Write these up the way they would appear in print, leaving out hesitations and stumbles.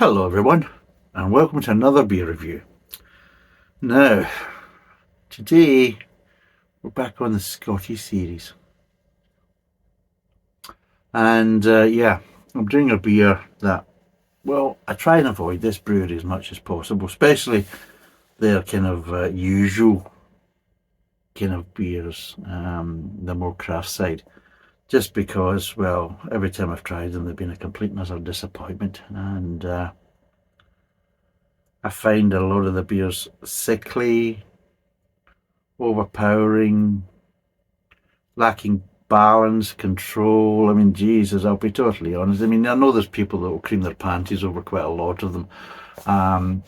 Hello everyone, and welcome to another beer review. Now, today we're back on the Scotty series, and I'm doing a beer that, well, I try and avoid this brewery as much as possible, especially their kind of usual kind of beers, the more craft side, just because, well, every time I've tried them they've been a complete and utter disappointment, and I find a lot of the beers sickly, overpowering, lacking balance, control. I mean, Jesus, I'll be totally honest. I mean, I know there's people that will cream their panties over quite a lot of them.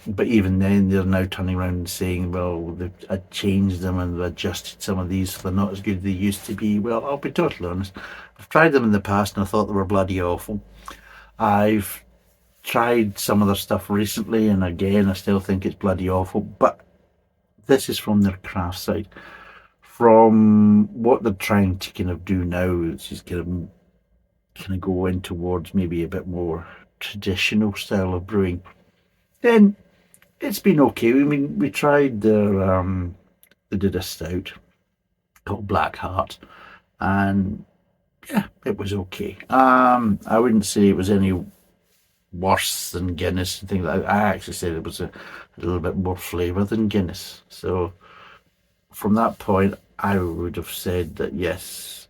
But even then, they're now turning around and saying, well, they've changed them and adjusted some of these so they're not as good as they used to be. Well, I'll be totally honest. I've tried them in the past and I thought they were bloody awful. I've tried some of their stuff recently, and again, I still think it's bloody awful. But this is from their craft side. From what they're trying to kind of do now, which is kind of go in towards maybe a bit more traditional style of brewing, then it's been okay. I mean, we tried their they did a stout called Black Heart, and yeah, it was okay. I wouldn't say it was any worse than Guinness and things like that. I actually said it was a little bit more flavour than Guinness. So from that point, I would have said that yes,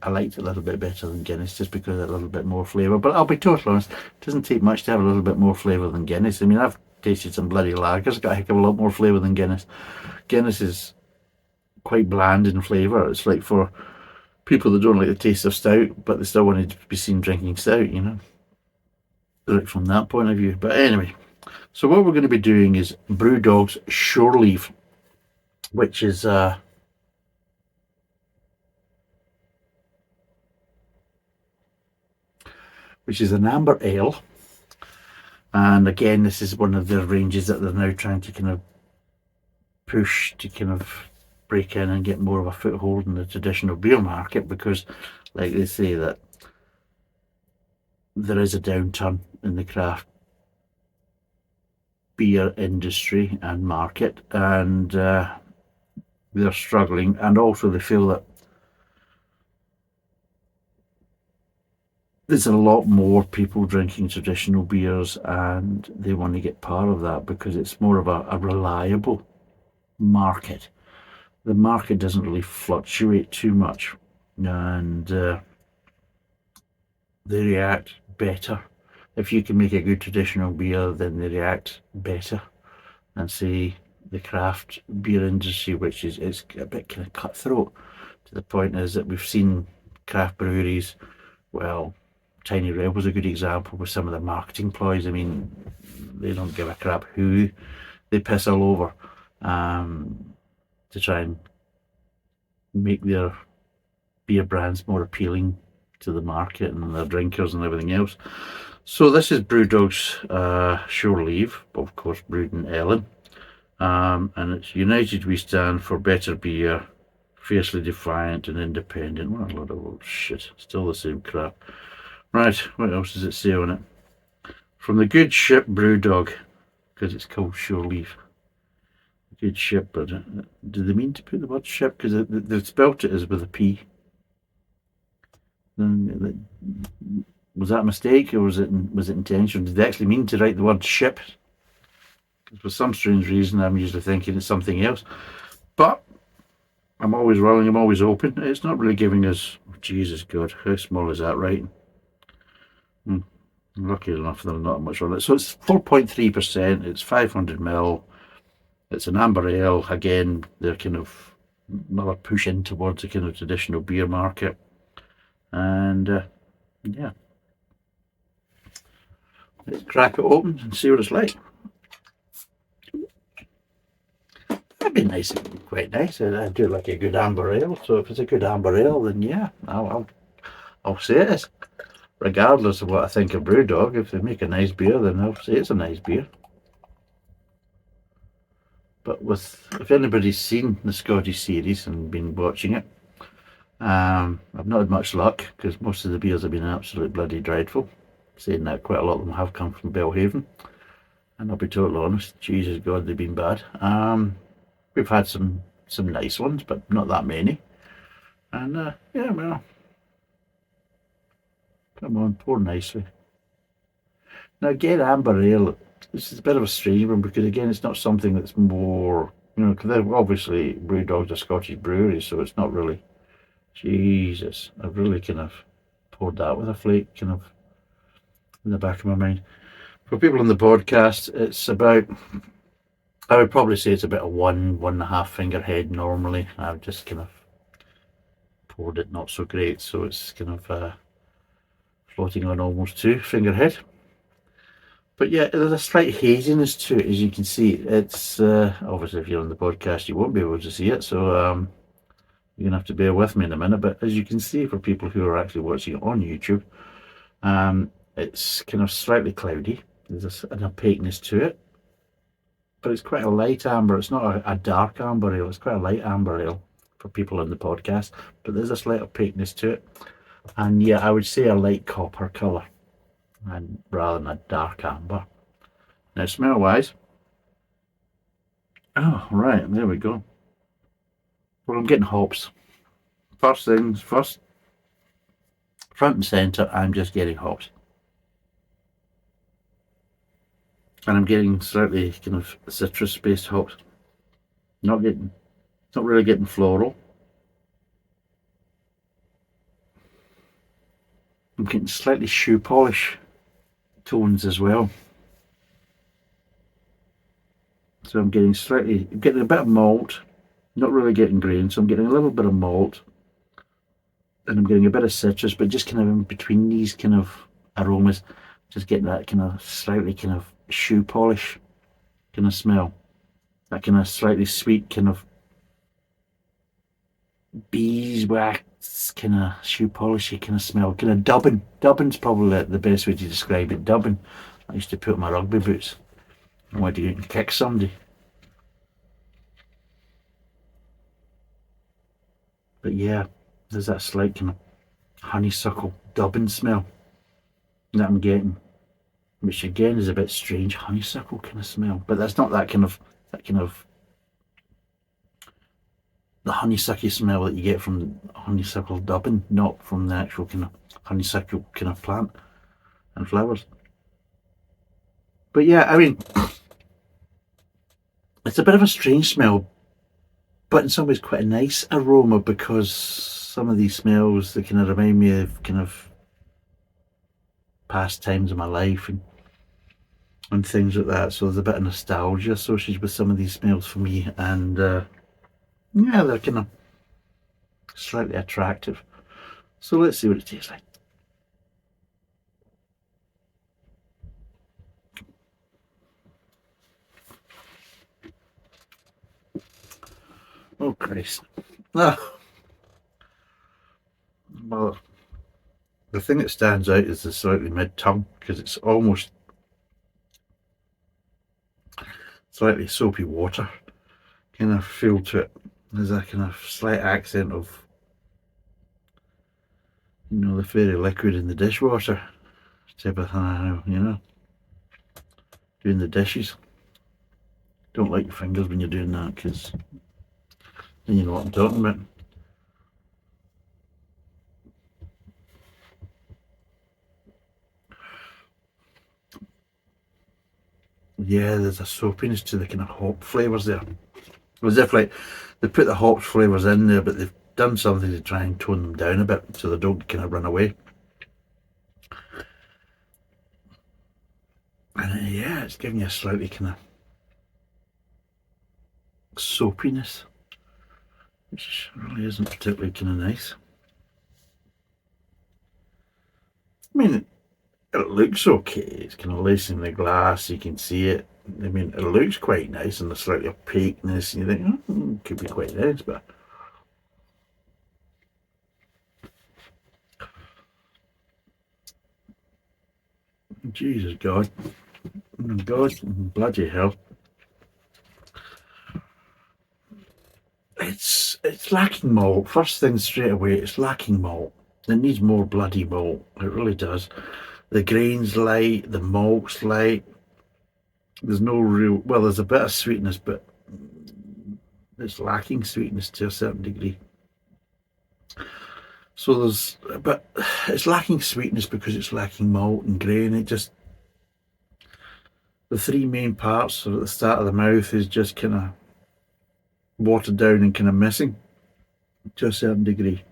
I liked it a little bit better than Guinness just because of a little bit more flavour. But I'll be totally honest, it doesn't take much to have a little bit more flavour than Guinness. I mean, I've tasted some bloody lagers, got a heck of a lot more flavour than Guinness. Guinness is quite bland in flavour. It's like for people that don't like the taste of stout, but they still want to be seen drinking stout, you know, right from that point of view. But anyway, so what we're going to be doing is BrewDog's Shore Leave, which is an amber ale. And again, this is one of the ranges that they're now trying to kind of push to kind of break in and get more of a foothold in the traditional beer market, because like they say that there is a downturn in the craft beer industry and market, and they're struggling, and also they feel that there's a lot more people drinking traditional beers and they want to get part of that because it's more of a reliable market. The market doesn't really fluctuate too much, and they react better. If you can make a good traditional beer, then they react better than, say, the craft beer industry, which is it's a bit kind of cutthroat. To the point is that we've seen craft breweries, well, Tiny Red was a good example with some of the marketing ploys. I mean, they don't give a crap who they piss all over to try and make their beer brands more appealing to the market and their drinkers and everything else. So this is BrewDog's Shore Leave, of course brewed in Ellen, and it's United We Stand for Better Beer, Fiercely Defiant and Independent. What a lot of old shit, still the same crap. Right, what else does it say on it? From the good ship BrewDog, because it's called Shore Leave. Good ship, but do they mean to put the word ship? Because they spelt it as with a P. Was that a mistake, or was it intentional? Did they actually mean to write the word ship? Because for some strange reason, I'm usually thinking it's something else. But I'm always willing, I'm always open. It's not really giving us, oh, Jesus God, how small is that writing? I'm lucky enough there's not much on it. So it's 4.3%, it's 500ml, it's an amber ale. Again, they're kind of another push in towards the kind of traditional beer market. And yeah, let's crack it open and see what it's like. That'd be nice, quite nice. I do like a good amber ale, so if it's a good amber ale, then yeah, I'll say it is. Regardless of what I think of BrewDog, if they make a nice beer, then I'll say it's a nice beer. But if anybody's seen the Scottish series and been watching it, I've not had much luck because most of the beers have been absolutely bloody dreadful. Saying that, quite a lot of them have come from Belhaven, and I'll be totally honest, Jesus God, they've been bad. We've had some nice ones, but not that many. And yeah, well, come on, pour nicely. Now again, amber ale, this is a bit of a strange one because again, it's not something that's more, because they're obviously BrewDog's a Scottish brewery, so it's not really. Jesus, I've really kind of poured that with a flake, kind of in the back of my mind. For people on the podcast, it's about, I would probably say it's about a 1.5 finger head normally. I've just kind of poured it not so great, so it's kind of floating on almost 2 finger head. But yeah, there's a slight haziness to it, as you can see. It's obviously, if you're on the podcast, you won't be able to see it, so you're going to have to bear with me in a minute. But as you can see, for people who are actually watching it on YouTube, it's kind of slightly cloudy. There's an opaqueness to it, but it's quite a light amber. It's not a dark amber ale. It's quite a light amber ale for people on the podcast, but there's a slight opaqueness to it. And yeah, I would say a light copper colour, and rather than a dark amber. Now, smell wise, oh right, there we go. Well, I'm getting hops. First things first, front and centre, I'm just getting hops. And I'm getting slightly kind of citrus-based hops. Not really getting floral. I'm getting slightly shoe polish tones as well. So I'm getting a bit of malt, not really getting grain, so I'm getting a little bit of malt, and I'm getting a bit of citrus, but just kind of in between these kind of aromas, just getting that kind of slightly kind of shoe polish kind of smell, that kind of slightly sweet kind of beeswax kind of shoe polishy kind of smell, kind of dubbing. Dubbing's probably the best way to describe it. Dubbing I used to put on my rugby boots. I wanted to go and kick somebody. But yeah, there's that slight kind of honeysuckle dubbing smell that I'm getting, which again is a bit strange. Honeysuckle kind of smell, but that's not that kind of the honeysuckle smell that you get from honeysuckle dubbing, not from the actual kind of honeysuckle kind of plant and flowers. But yeah, I mean, it's a bit of a strange smell, but in some ways quite a nice aroma, because some of these smells, they kind of remind me of kind of past times of my life and things like that. So there's a bit of nostalgia associated with some of these smells for me, and yeah, they're kind of slightly attractive. So let's see what it tastes like. Oh Christ. Ah. Well, the thing that stands out is the slightly mid-tongue, because it's almost slightly soapy water kind of feel to it. There's a kind of slight accent of, the fairy liquid in the dishwater type of thing, doing the dishes. Don't lick your fingers when you're doing that, because then you know what I'm talking about. Yeah, there's a soapiness to the kind of hop flavours there. As if like they put the hops flavours in there, but they've done something to try and tone them down a bit so they don't kind of run away. And yeah, it's giving you a slightly kind of soapiness, which really isn't particularly kind of nice. I mean, it looks okay. It's kind of lacing the glass, you can see it. I mean, it looks quite nice, and the slightly opaqueness, and you think, it could be quite nice, but Jesus God, God, bloody hell. It's lacking malt. First thing straight away, it's lacking malt. It needs more bloody malt. It really does. The grain's light, the malt's light. There's no real, well, there's a bit of sweetness, but it's lacking sweetness to a certain degree. So but it's lacking sweetness because it's lacking malt and grain. The three main parts at the start of the mouth is just kind of watered down and kind of missing to a certain degree.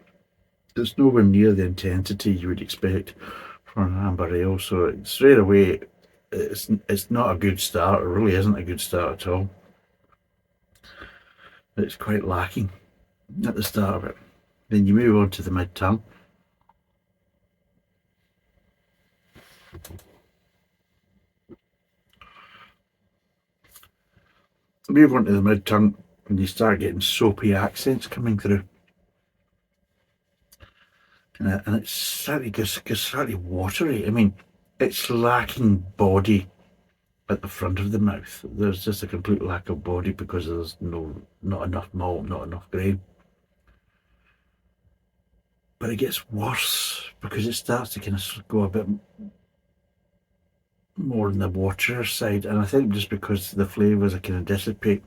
It's nowhere near the intensity you would expect from an amber ale, so straight away it's not a good start. It really isn't a good start at all. It's quite lacking at the start of it. Then you move on to the mid-tongue. Move on to the mid-tongue and you start getting soapy accents coming through. And it's slightly watery. I mean, it's lacking body at the front of the mouth. There's just a complete lack of body because there's not enough malt, not enough grain. But it gets worse because it starts to kind of go a bit more on the waterier side, and I think just because the flavours are kind of dissipate,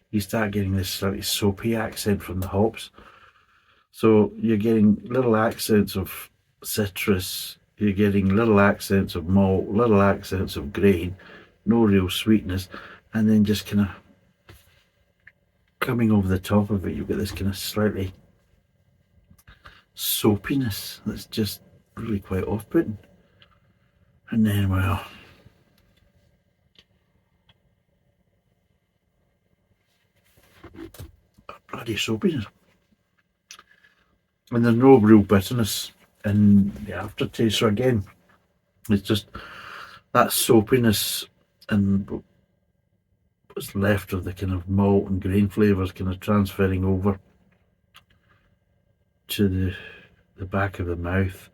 you start getting this slightly soapy accent from the hops. So you're getting little accents of citrus, you're getting little accents of malt, little accents of grain, no real sweetness, and then just kind of coming over the top of it, you've got this kind of slightly soapiness that's just really quite off-putting. And then, well, bloody soapiness. And there's no real bitterness in the aftertaste. So again, it's just that soapiness and what's left of the kind of malt and grain flavours kind of transferring over to the back of the mouth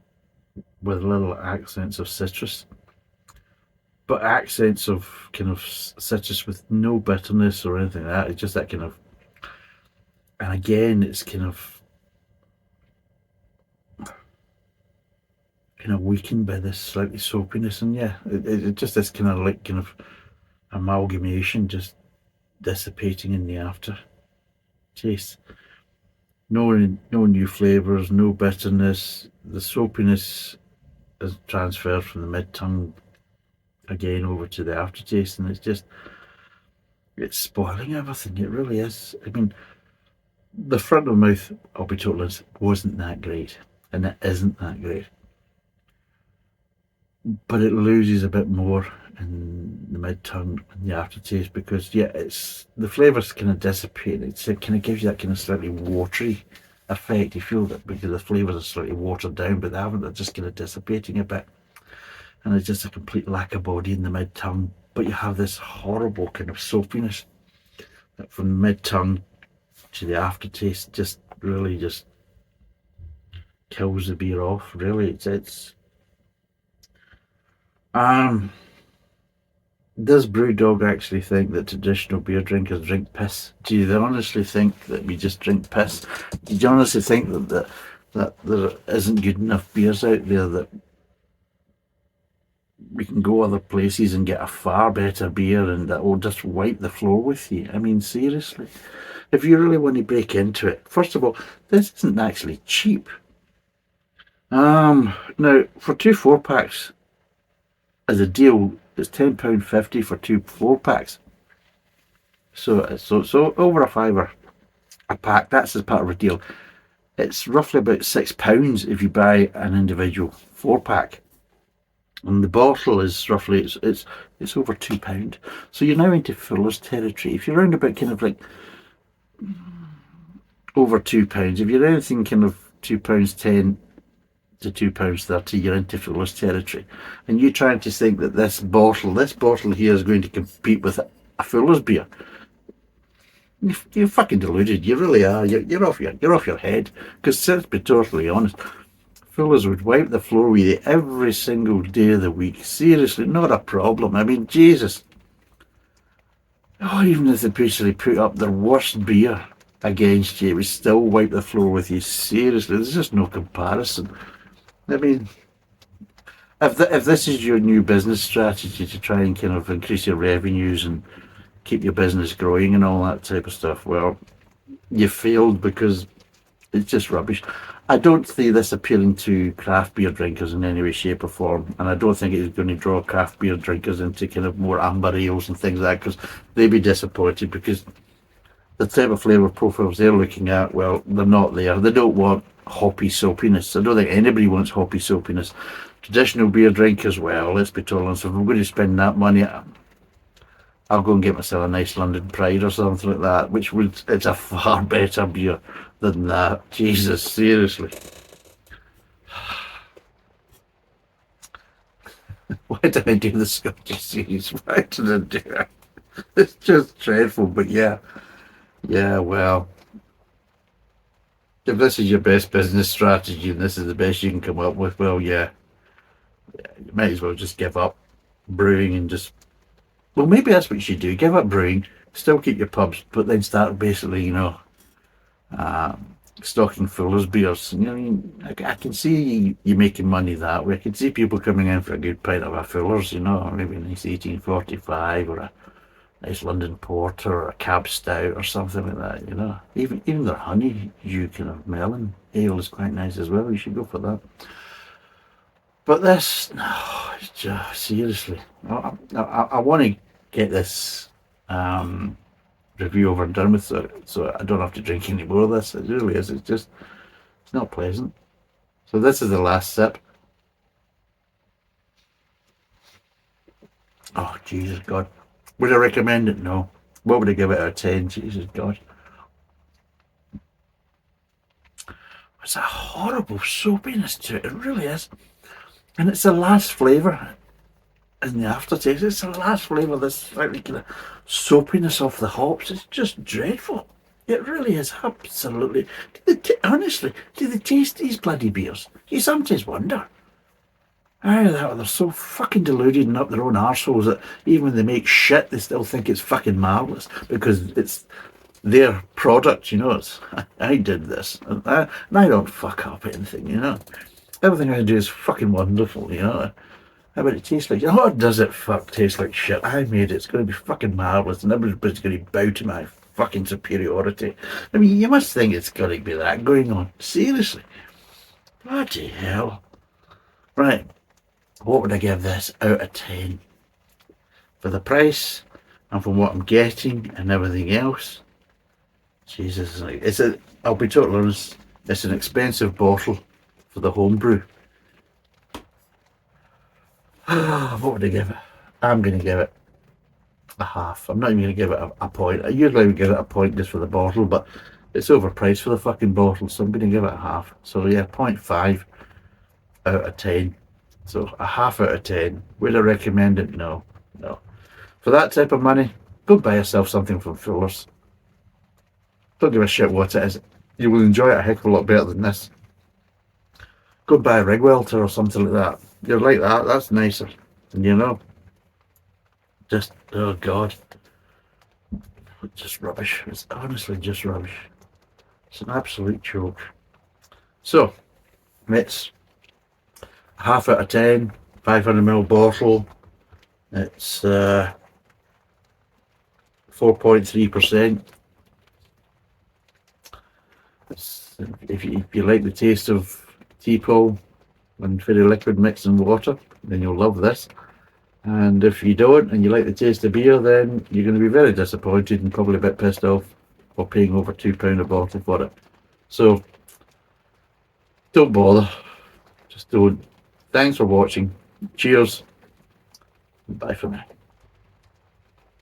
with little accents of citrus. But accents of kind of citrus with no bitterness or anything like that. It's just that kind of, and again, it's kind of weakened by this slightly soapiness, and yeah, it just this kind of amalgamation just dissipating in the after taste. No new flavours, no bitterness. The soapiness is transferred from the mid-tongue again over to the aftertaste, and it's spoiling everything. It really is. I mean, the front of the mouth, I'll be totally honest, wasn't that great, and it isn't that great. But it loses a bit more in the mid-tongue and the aftertaste because, yeah, the flavours kind of dissipate. It kind of gives you that kind of slightly watery effect. You feel that because the flavours are slightly watered down, but they haven't. They're just kind of dissipating a bit. And it's just a complete lack of body in the mid-tongue. But you have this horrible kind of soapiness that from the mid-tongue to the aftertaste just really just kills the beer off. Really, does BrewDog actually think that traditional beer drinkers drink piss? Do they honestly think that we just drink piss? Do you honestly think that there isn't good enough beers out there that we can go other places and get a far better beer and that will just wipe the floor with you? I mean, seriously. If you really want to break into it, first of all, this isn't actually cheap. Now, for 2 4-packs, as a deal, it's £10.50 for 2 4-packs. So over a £5 a pack. That's as part of a deal. It's roughly about £6 if you buy an individual 4-pack, and the bottle is roughly it's over £2. So you're now into fuller's territory. If you're around about kind of like over £2, if you're anything kind of £2.10 to £2.30, you're into fuller's territory. And you're trying to think that this bottle here is going to compete with a fuller's beer. You're fucking deluded. You really are. You're off your head. Because let's be totally honest, fuller's would wipe the floor with you every single day of the week. Seriously, not a problem. I mean, Jesus. Oh, even if they basically put up their worst beer against you, it would still wipe the floor with you. Seriously, there's just no comparison. I mean, if this is your new business strategy to try and kind of increase your revenues and keep your business growing and all that type of stuff, well, you failed because it's just rubbish. I don't see this appealing to craft beer drinkers in any way, shape, or form, and I don't think it's going to draw craft beer drinkers into kind of more amber ales and things like that, because they'd be disappointed because the type of flavour profiles they're looking at, well, they're not there. They don't want hoppy soapiness. I don't think anybody wants hoppy soapiness. Traditional beer drinkers, well, let's be totally honest, if I'm going to spend that money, I'll go and get myself a nice London Pride or something like that, which would, it's a far better beer than that. Jesus, seriously. Why did I do the Scottish series? Why did I do it? It's just dreadful, but yeah. Yeah, well, if this is your best business strategy and this is the best you can come up with, well, yeah, you might as well just give up brewing and just, well, maybe that's what you should do. Give up brewing, still keep your pubs, but then start basically, stocking Fuller's beers. I can see you making money that way. I can see people coming in for a good pint of a Fuller's, maybe a nice 1845 or a nice London Porter or a Cab Stout or something like that. Even their honeydew kind of melon ale is quite nice as well. You should go for that. But this, no, it's just, seriously, I want to get this review over and done with, so I don't have to drink any more of this. It really is. It's not pleasant. So this is the last sip. Oh, Jesus God. Would I recommend it? No. What would I give it out of 10? Jesus God. It's a horrible soapiness to it. It really is. And it's the last flavour in the aftertaste. It's the last flavour, this slightly kind of soapiness of the hops. It's just dreadful. It really is. Absolutely. Honestly, do they taste these bloody beers? You sometimes wonder. They're so fucking deluded and up their own arseholes that even when they make shit, they still think it's fucking marvellous because it's their product, It's, I did this, and I don't fuck up anything, Everything I do is fucking wonderful, How about it taste like? Oh, does it taste like shit? I made it. It's going to be fucking marvellous, and everybody's going to bow to my fucking superiority. I mean, you must think it's got to be that going on. Seriously. Bloody hell. Right. What would I give this out of 10? For the price and for what I'm getting and everything else. Jesus, I'll be totally honest, it's an expensive bottle for the homebrew. What would I give it? I'm going to give it a half. I'm not even going to give it a point. I usually would give it a point just for the bottle, but it's overpriced for the fucking bottle, so I'm going to give it a half. So yeah, 0.5 out of 10. So a half out of 10. Would I recommend it? No. For that type of money, go buy yourself something from Fuller's. Don't give a shit what it is. You will enjoy it a heck of a lot better than this. Go buy a Rigwelter or something like that. You're like that, that's nicer. Just, oh God. Just rubbish. It's honestly just rubbish. It's an absolute joke. So, it's a half out of 10, 500ml bottle. It's 4.3%. If you like the taste of T-Pole and very liquid mixed in water, then you'll love this. And if you don't and you like the taste of beer, then you're going to be very disappointed and probably a bit pissed off for paying over £2 a bottle for it. So don't bother. Just don't. Thanks for watching. Cheers. Bye for now.